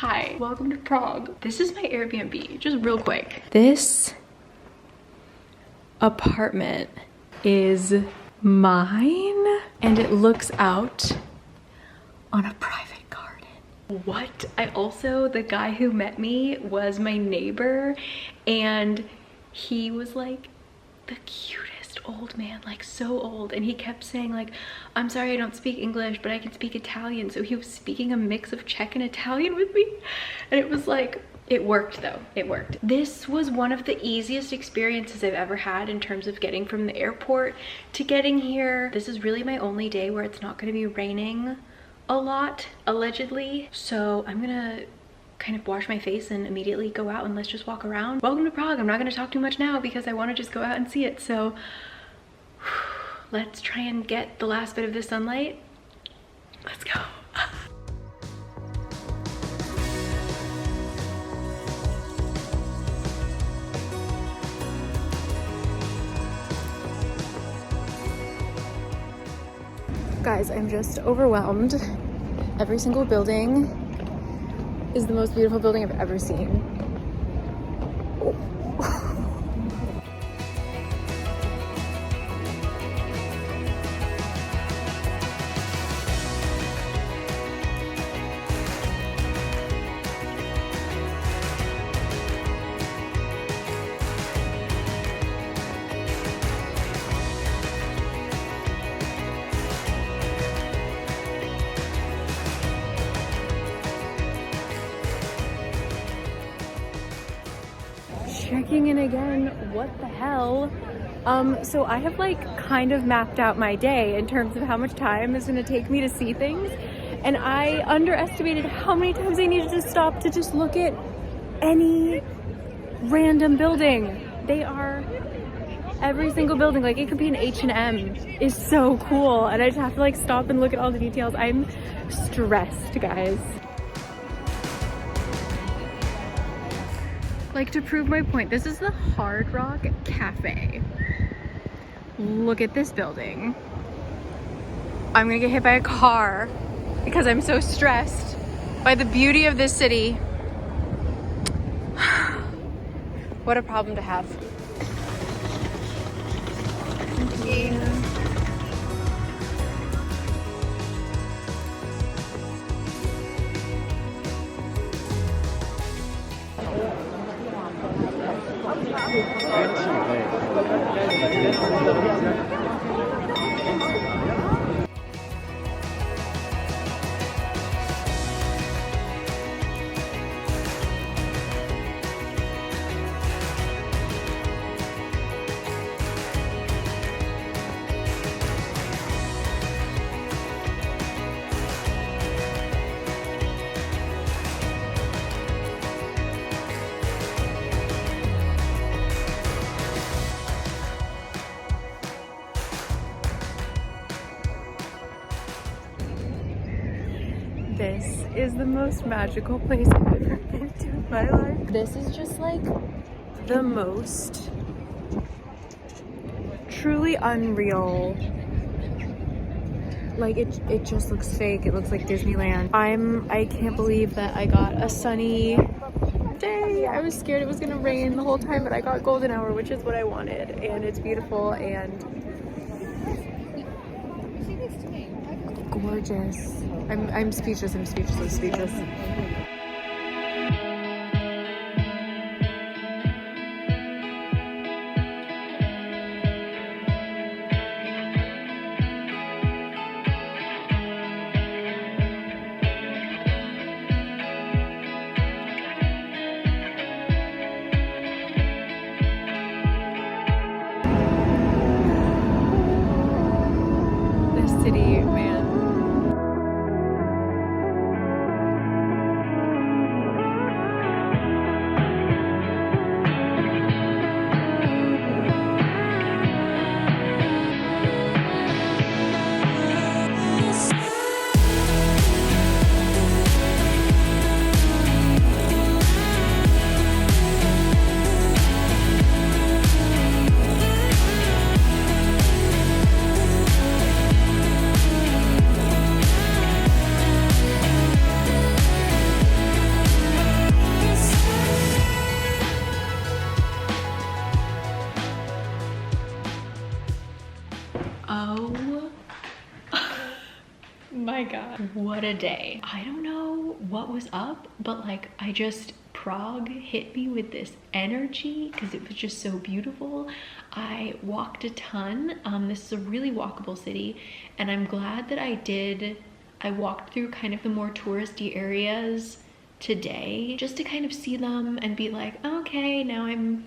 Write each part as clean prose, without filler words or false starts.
Hi, welcome to Prague. This is my Airbnb, just real quick. This apartment is mine and it looks out on a private garden. What? The guy who met me was my neighbor and he was like the cutest old man, like so old, and he kept saying like, I'm sorry I don't speak English but I can speak Italian. So he was speaking a mix of Czech and Italian with me, and it was like, it worked though, it worked. This was one of the easiest experiences I've ever had in terms of getting from the airport to getting here. This is really my only day where it's not going to be raining a lot, allegedly, so I'm gonna kind of wash my face and immediately go out and let's just walk around. Welcome to Prague. I'm not going to talk too much now because I want to just go out and see it, so let's try and get the last bit of this sunlight. Let's go. Guys, I'm just overwhelmed. Every single building is the most beautiful building I've ever seen. Checking in again, what the hell? So I have like kind of mapped out my day in terms of how much time is gonna take me to see things, and I underestimated how many times I needed to stop to just look at any random building. They are, every single building, like it could be an H&M, is so cool, and I just have to like stop and look at all the details. I'm stressed, guys. Like, to prove my point, this is the Hard Rock Cafe. Look at this building. I'm gonna get hit by a car because I'm so stressed by the beauty of this city. What a problem to have. Thank you. This is the most magical place I've ever been to in my life. This is just like the most truly unreal. Like it just looks fake. It looks like Disneyland. I can't believe that I got a sunny day. I was scared it was gonna rain the whole time, but I got golden hour, which is what I wanted, and it's beautiful and gorgeous. I'm speechless, I'm speechless, I'm speechless. This city, man. what a day. I don't know what was up, but like Prague hit me with this energy because it was just so beautiful. I walked a ton. This is a really walkable city, and I'm glad that I walked through kind of the more touristy areas today just to kind of see them and be like, okay, now I'm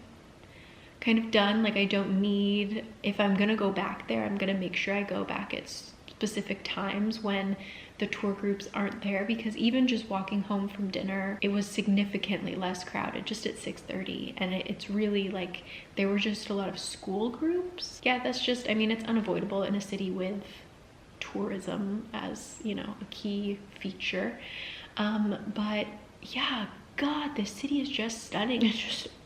kind of done. Like, I don't need, if I'm gonna go back there, I'm gonna make sure I go back at specific times when the tour groups aren't there, because even just walking home from dinner, it was significantly less crowded just at 6:30, and it's really like there were just a lot of school groups. Yeah, that's just, I mean, it's unavoidable in a city with tourism as, you know, a key feature. But yeah, God, this city is just stunning.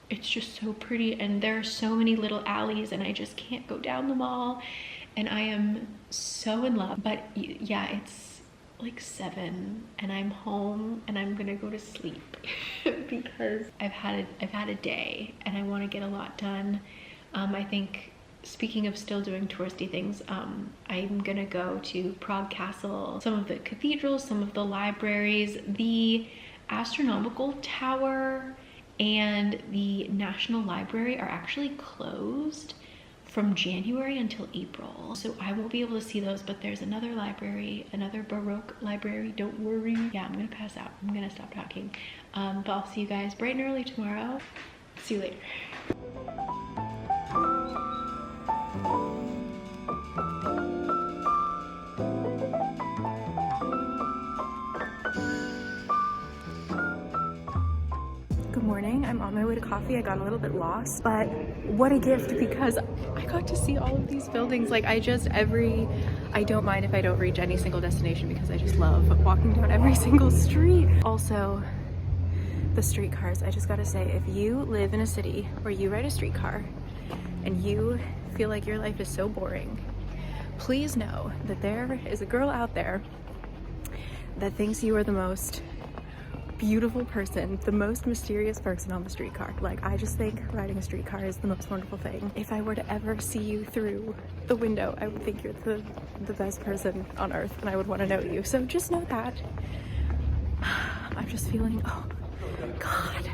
It's just so pretty, and there are so many little alleys, and I just can't go down them all, and I am so in love. But yeah, it's like 7 and I'm home and I'm gonna go to sleep because I've had a day and I want to get a lot done. I think, speaking of still doing touristy things, I'm gonna go to Prague Castle, some of the cathedrals, some of the libraries. The astronomical tower and the National Library are actually closed from January until April, so I won't be able to see those, but there's another library, another Baroque library, don't worry. Yeah, I'm gonna pass out. I'm gonna stop talking. But I'll see you guys bright and early tomorrow. See you later. Good morning. I'm on my way to coffee. I got a little bit lost, but what a gift, because I got to see all of these buildings. Like, I don't mind if I don't reach any single destination because I just love walking down every single street. Also, the streetcars. I just gotta say, if you live in a city where you ride a streetcar and you feel like your life is so boring, please know that there is a girl out there that thinks you are the most beautiful person, the most mysterious person on the streetcar. Like, I just think riding a streetcar is the most wonderful thing. If I were to ever see you through the window, I would think you're the best person on earth, and I would want to know you. So just know that. I'm just feeling, oh God,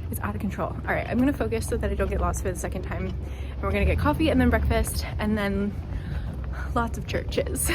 it's out of control. All right, I'm gonna focus so that I don't get lost for the second time. And we're gonna get coffee and then breakfast and then lots of churches.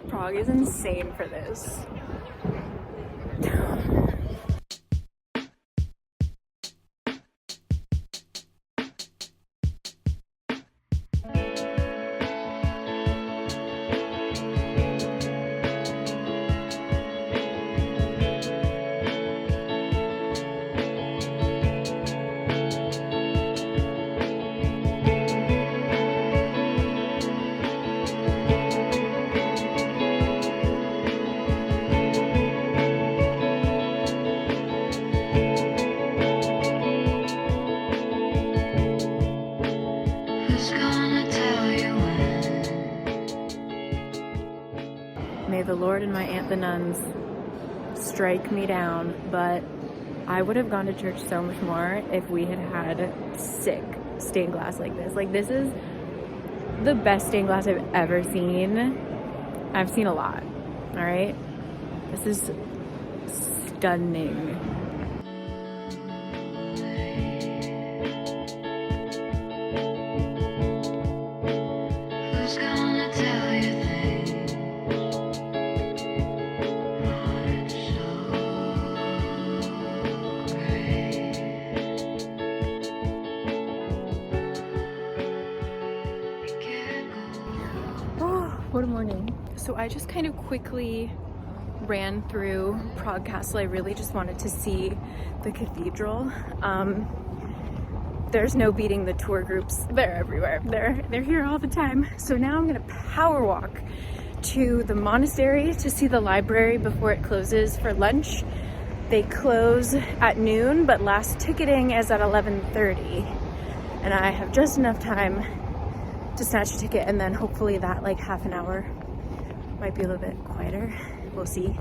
Prague is insane for this. May the Lord and my aunt the nuns strike me down, but I would have gone to church so much more if we had had sick stained glass like this. Like, this is the best stained glass I've ever seen. I've seen a lot, all right? This is stunning. What a morning. So I just kind of quickly ran through Prague Castle. I really just wanted to see the cathedral. There's no beating the tour groups. They're everywhere. They're here all the time. So now I'm gonna power walk to the monastery to see the library before it closes for lunch. They close at noon, but last ticketing is at 11:30. And I have just enough time to snatch a ticket, and then hopefully that like half an hour might be a little bit quieter. We'll see.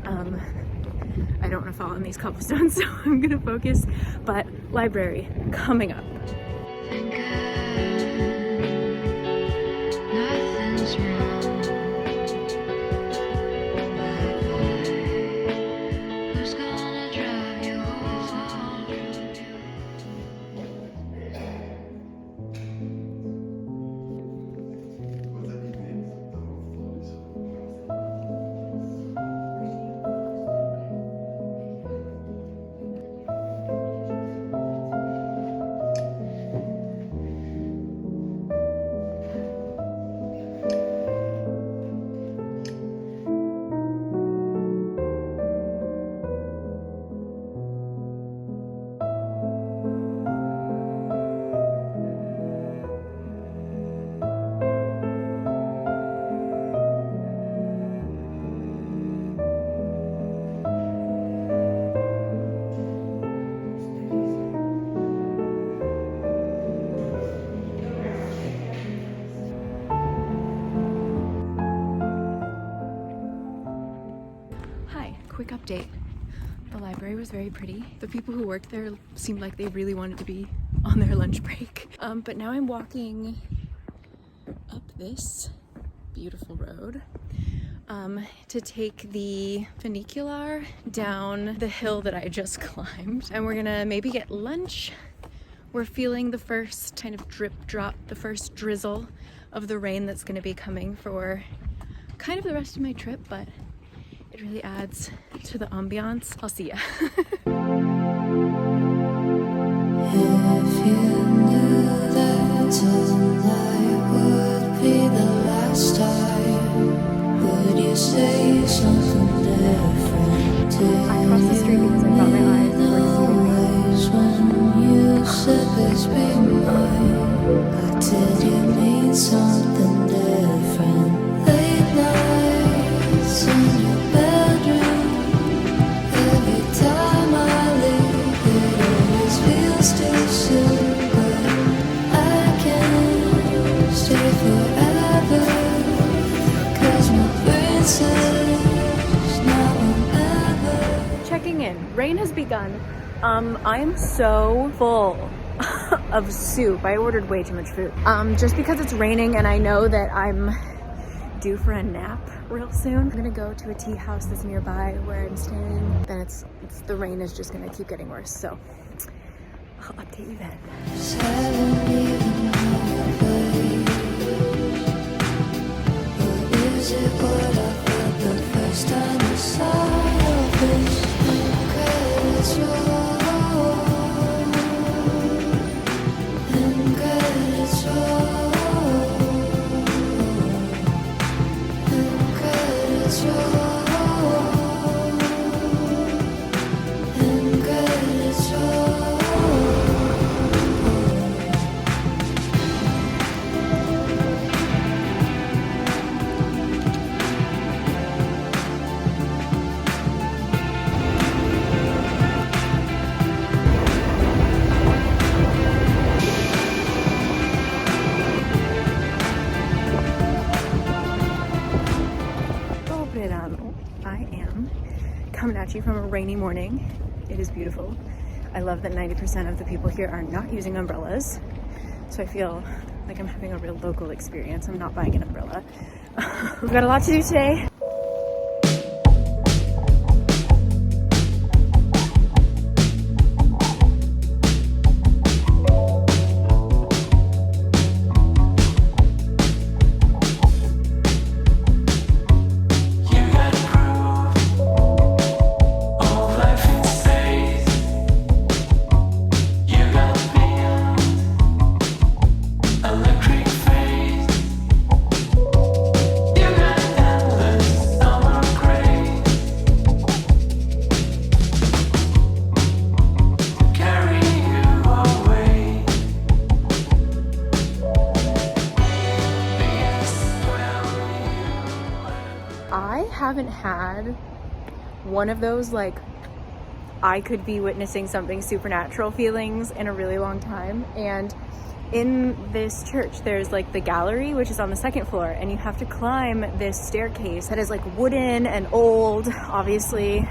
I don't want to fall on these cobblestones, so I'm gonna focus, but library coming up. Nothing's wrong. Who's gonna drive you home? Quick update. The library was very pretty. The people who worked there seemed like they really wanted to be on their lunch break. But now I'm walking up this beautiful road to take the funicular down the hill that I just climbed. And we're gonna maybe get lunch. We're feeling the first kind of drip drop, the first drizzle of the rain that's gonna be coming for kind of the rest of my trip, but it really adds to the ambiance. I'll see ya. If you knew that tonight would be the last time, would you say something different? I crossed the street because I thought my eyes were deceiving me. When you said this be mine, or did you mean something different? Late nights in your time I leave, it always feels too soon, but I can't stay forever, 'cause my brain says now or never. Checking in. Rain has begun. I'm so full of soup. I ordered way too much food. Just because it's raining and I know that I'm due for a nap real soon. I'm gonna go to a tea house that's nearby where I'm staying. Then the rain is just gonna keep getting worse, so I'll update you then. Is it what I felt the first time I saw your face? And credits roll. I am coming at you from a rainy morning. It is beautiful. I love that 90% of the people here are not using umbrellas. So I feel like I'm having a real local experience. I'm not buying an umbrella. We've got a lot to do today. I haven't had one of those like I could be witnessing something supernatural feelings in a really long time. And in this church there's like the gallery, which is on the second floor, and you have to climb this staircase that is like wooden and old, obviously.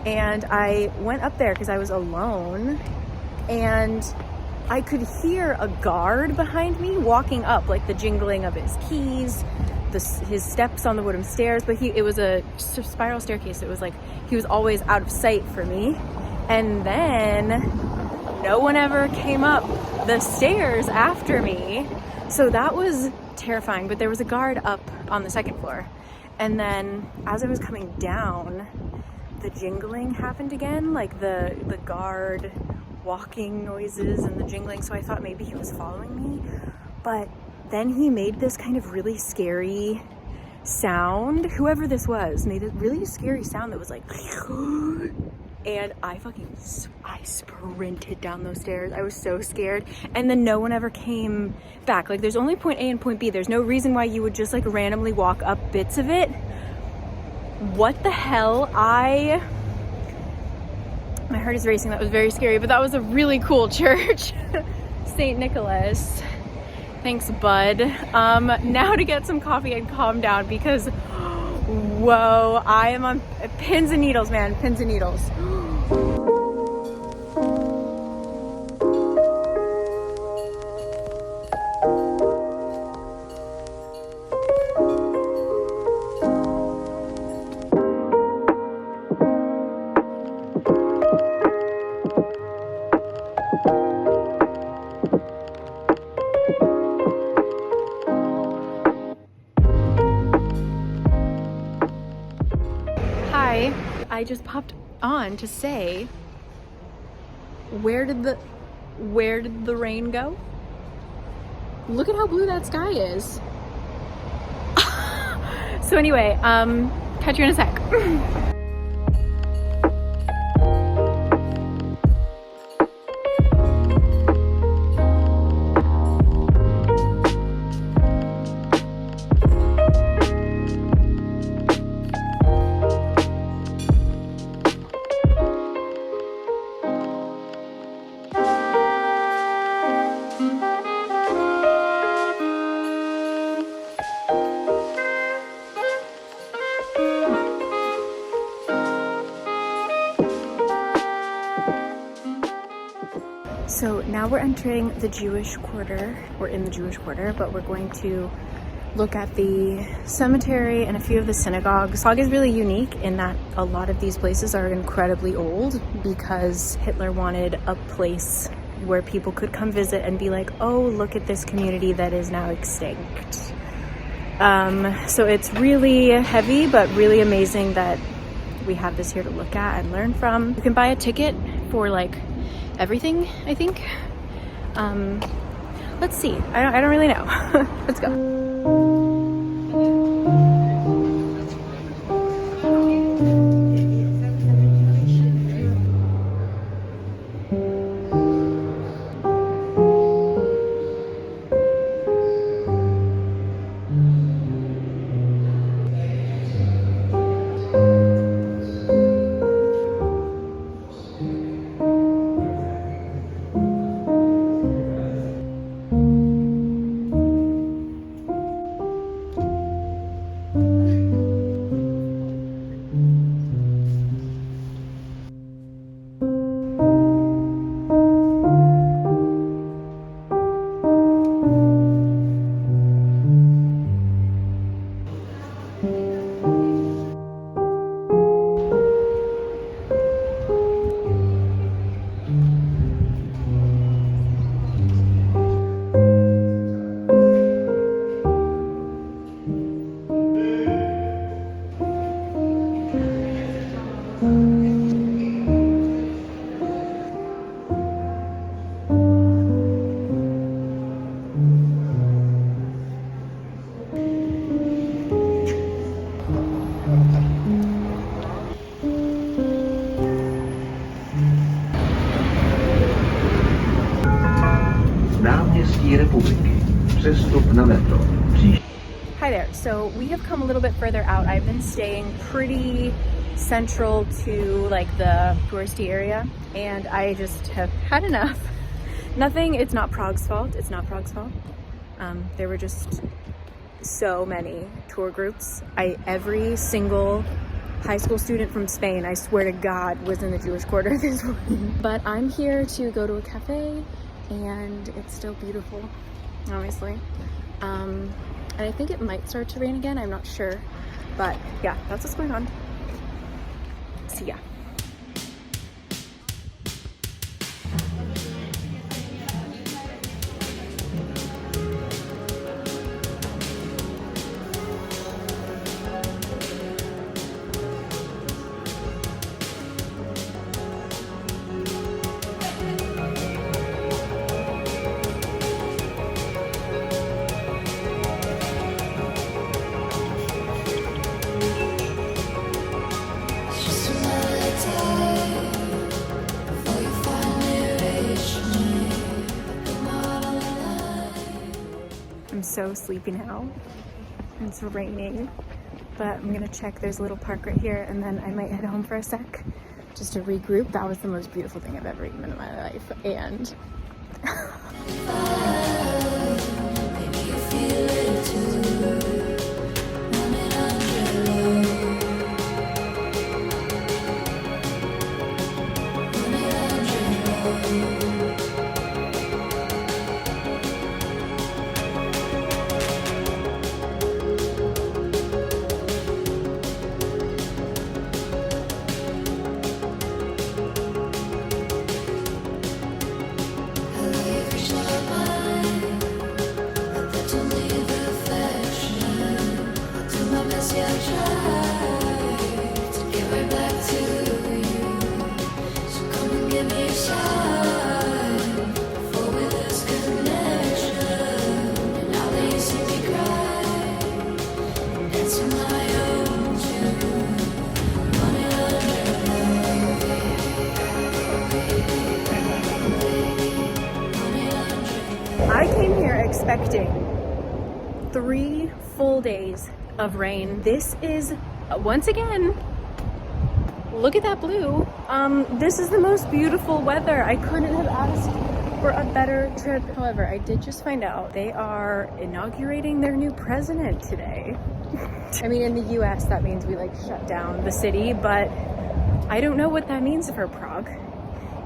And I went up there because I was alone, and I could hear a guard behind me walking up, like the jingling of his keys, his steps on the wooden stairs. But it was a spiral staircase. It was like he was always out of sight for me. And then no one ever came up the stairs after me. So that was terrifying. But there was a guard up on the second floor. And then as I was coming down, the jingling happened again, like the guard walking noises and the jingling. So I thought maybe he was following me. But then he made this kind of really scary sound. Whoever this was made a really scary sound that was like, and I sprinted down those stairs. I was so scared. And then no one ever came back. Like, there's only point A and point B. There's no reason why you would just like randomly walk up bits of it. What the hell? My heart is racing. That was very scary, but that was a really cool church. St. Nicholas. Thanks, bud. Now to get some coffee and calm down, because whoa, I am on pins and needles, man. Pins and needles. I just popped on to say, where did the rain go? Look at how blue that sky is. So anyway, catch you in a sec. So now we're entering the Jewish quarter. We're in the Jewish quarter, but we're going to look at the cemetery and a few of the synagogues. Prague is really unique in that a lot of these places are incredibly old because Hitler wanted a place where people could come visit and be like, oh, look at this community that is now extinct. So it's really heavy, but really amazing that we have this here to look at and learn from. You can buy a ticket for like everything, I think. Let's see. I don't really know. Let's go. Hi there. So we have come a little bit further out. I've been staying pretty central to like the touristy area, and I just have had enough. It's not Prague's fault. It's not Prague's fault. There were just so many tour groups. Every single high school student from Spain, I swear to God, was in the Jewish Quarter this morning. But I'm here to go to a cafe, and it's still beautiful, obviously. And I think it might start to rain again, I'm not sure. But yeah, that's what's going on. See ya. I'm so sleepy now. It's raining, but I'm gonna check. There's a little park right here, and then I might head home for a sec just to regroup. That was the most beautiful thing I've ever eaten in my life, and I came here expecting 3 full days of rain. This is, once again, look at that blue. This is the most beautiful weather. I couldn't have asked for a better trip. However, I did just find out they are inaugurating their new president today. I mean, in the US, that means we like shut down the city, but I don't know what that means for Prague.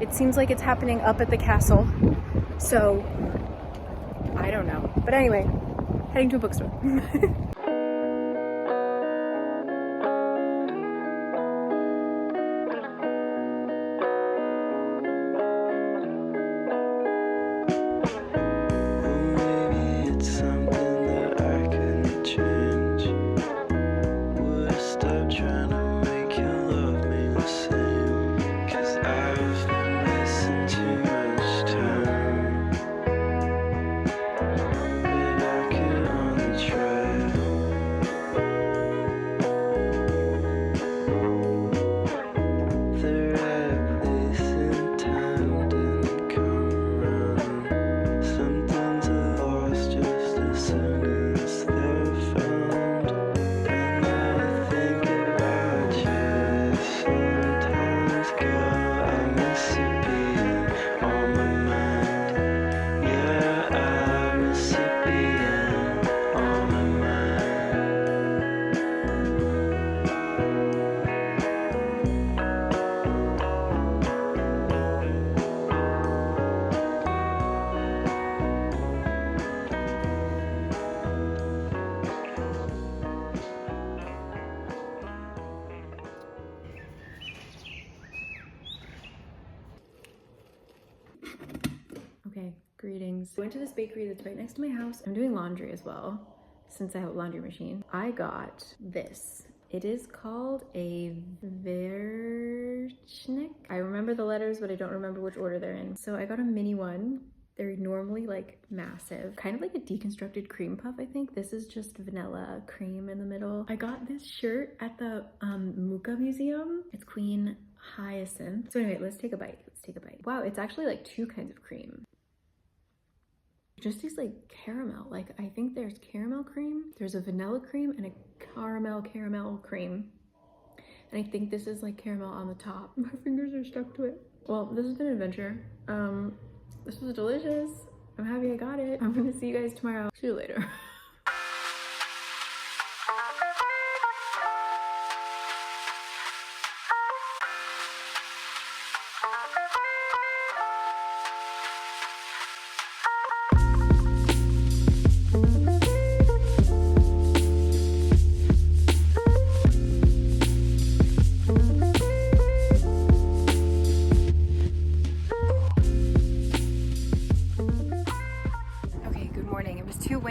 It seems like it's happening up at the castle, so I don't know. But anyway, heading to a bookstore. Okay, greetings. I went to this bakery that's right next to my house. I'm doing laundry as well, since I have a laundry machine. I got this. It is called a Verchnik. I remember the letters, but I don't remember which order they're in. So I got a mini one. They're normally like massive, kind of like a deconstructed cream puff, I think. This is just vanilla cream in the middle. I got this shirt at the Muka Museum. It's Queen Hyacinth. So anyway, let's take a bite. Let's take a bite. Wow, it's actually like 2 kinds of cream. Just these like caramel, like I think there's caramel cream, there's a vanilla cream and a caramel cream. And I think this is like caramel on the top. My fingers are stuck to it. Well, this has been an adventure. This was delicious. I'm happy I got it. I'm gonna see you guys tomorrow. See you later.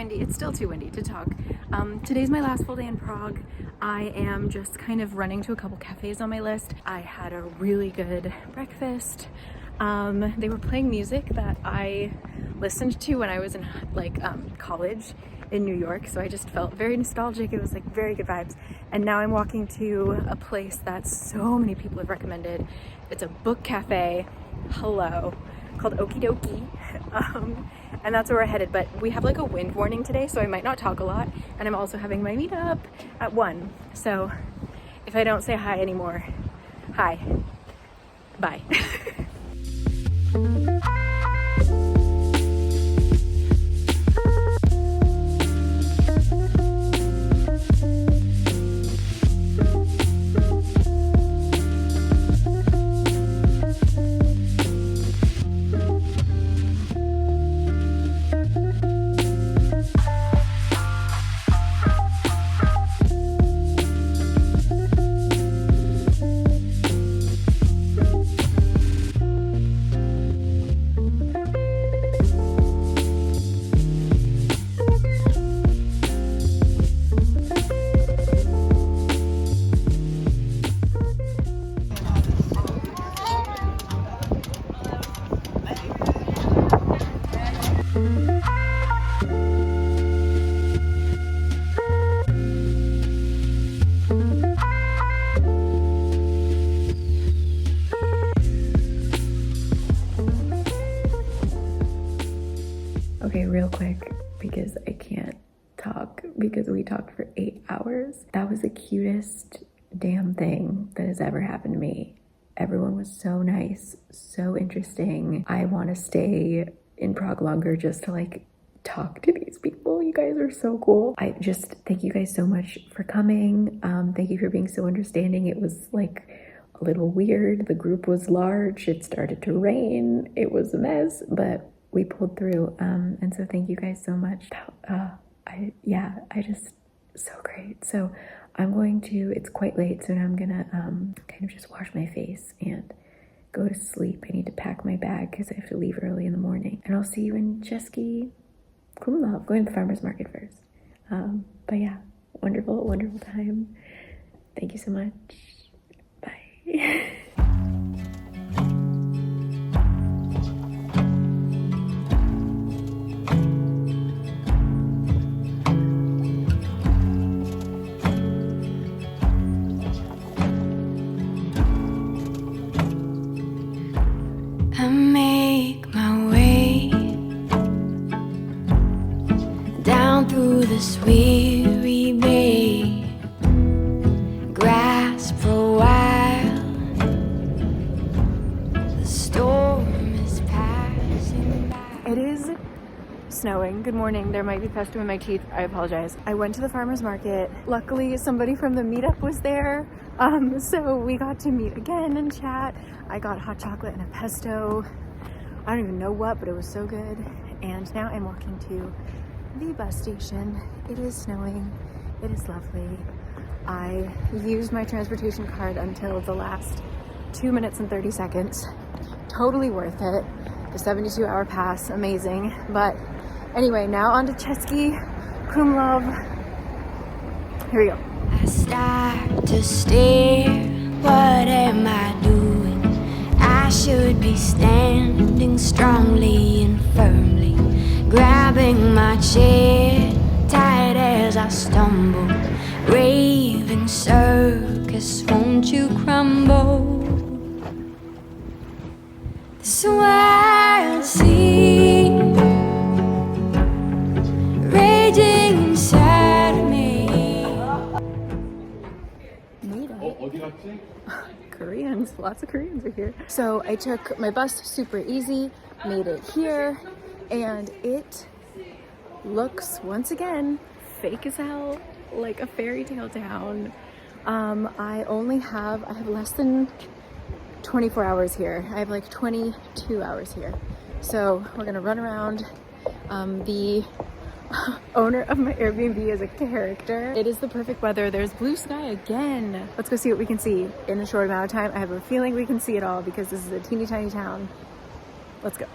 It's still too windy to talk. Today's my last full day in Prague. I am just kind of running to a couple cafes on my list. I had a really good breakfast. They were playing music that I listened to when I was in like college in New York, so I just felt very nostalgic. It was like very good vibes. And now I'm walking to a place that so many people have recommended. It's a book cafe, hello, called Okie Dokie. And that's where we're headed, but we have like a wind warning today, so I might not talk a lot. And I'm also having my meetup at 1. So if I don't say hi anymore, hi, bye. Okay, real quick, because I can't talk because we talked for 8 hours. That was the cutest damn thing that has ever happened to me. Everyone was so nice, so interesting. I want to stay in Prague longer just to like talk to these people. You guys are so cool. I just thank you guys so much for coming. Thank you for being so understanding. It was like a little weird. The group was large. It started to rain. It was a mess, but we pulled through. And so thank you guys so much. I just so great. So I'm going to, it's quite late, so now I'm gonna kind of just wash my face and go to sleep. I need to pack my bag because I have to leave early in the morning. And I'll see you in Cesky Krumlov, going to the farmer's market first. But yeah, wonderful, wonderful time. Thank you so much. Bye. I make my way down through this weary bay, grasp for a while, the storm is passing by. It is snowing. Good morning. There might be pesto in my teeth. I apologize. I went to the farmer's market. Luckily, somebody from the meetup was there. So we got to meet again and chat. I got hot chocolate and a pesto. I don't even know what, but it was so good. And now I'm walking to the bus station. It is snowing. It is lovely. I used my transportation card until the last 2 minutes and 30 seconds. Totally worth it. The 72-hour pass, amazing. But anyway, now on to Cesky Krumlov. Here we go. I start to stare, what am I doing? I should be standing strongly and firmly, grabbing my chair tight as I stumble, raving circus, won't you crumble? This wild sea Koreans, lots of Koreans are here. So I took my bus super easy, made it here, and it looks once again fake as hell, like a fairy tale town. I have less than 24 hours here. I have like 22 hours here. So we're gonna run around. The owner of my Airbnb is a character. It is the perfect weather. There's blue sky again. Let's go see what we can see in a short amount of time. I have a feeling we can see it all because this is a teeny tiny town. Let's go.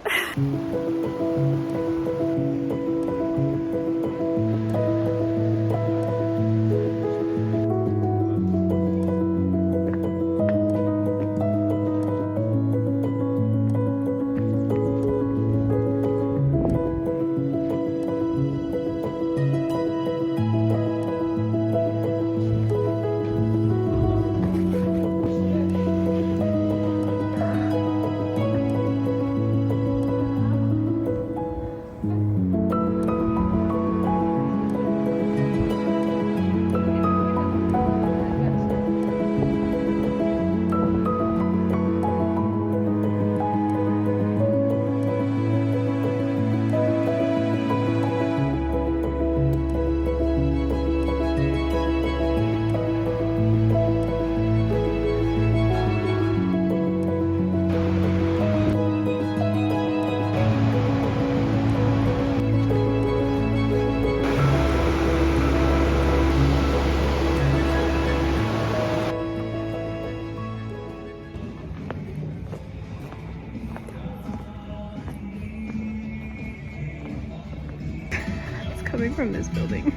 Coming from this building.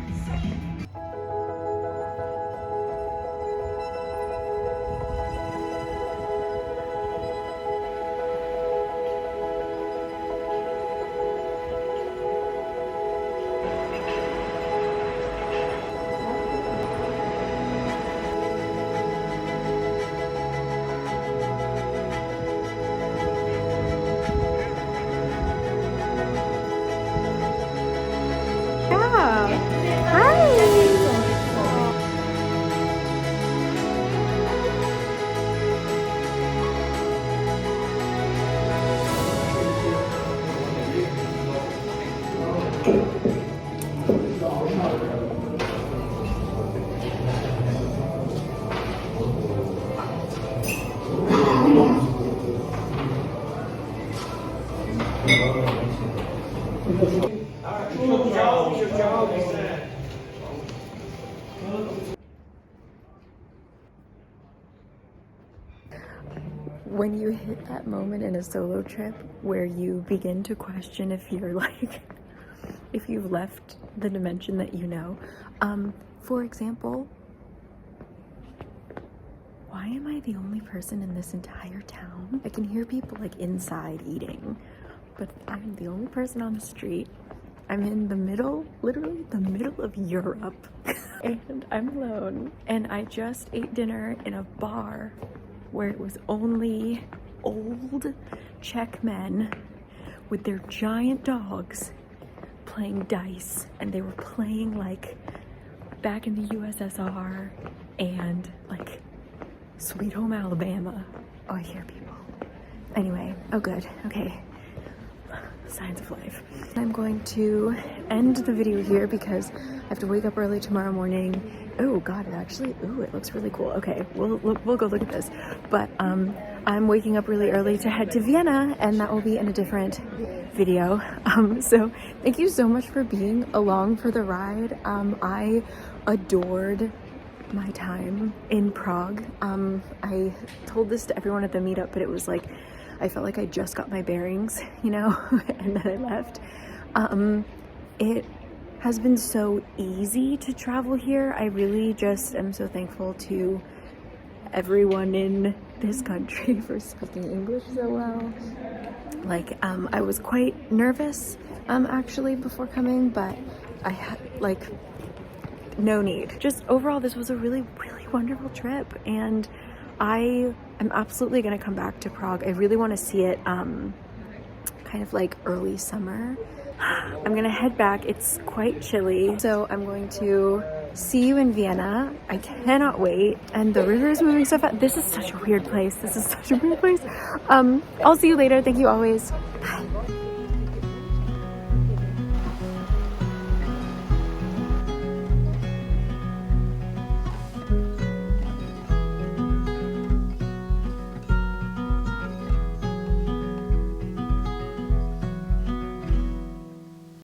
When you hit that moment in a solo trip where you begin to question if you're like, if you've left the dimension that you know. For example, why am I the only person in this entire town? I can hear people like inside eating, but I'm the only person on the street. I'm in the middle, literally the middle of Europe, and I'm alone. And I just ate dinner in a bar where it was only old Czech men with their giant dogs playing dice, and they were playing like back in the USSR and like Sweet Home Alabama. Oh, I hear people. Anyway, oh good, okay. Signs of life. I'm going to end the video here because I have to wake up early tomorrow morning. Oh god, it looks really cool. Okay, we'll go look at this. But I'm waking up really early to head to Vienna, and that will be in a different video. So thank you so much for being along for the ride. I adored my time in Prague. I told this to everyone at the meetup, but it was like I felt like I just got my bearings, you know, and then I left. It has been so easy to travel here. I really just am so thankful to everyone in this country for speaking English so well. Like, I was quite nervous, actually, before coming, but I had, like, no need. Just overall, this was a really, really wonderful trip, and I am absolutely gonna come back to Prague. I really want to see it kind of like early summer. I'm gonna head back. It's quite chilly, so I'm going to see you in Vienna. I cannot wait. And the river is moving so fast. This is such a weird place. This is such a weird place. I'll see you later. Thank you always. Bye.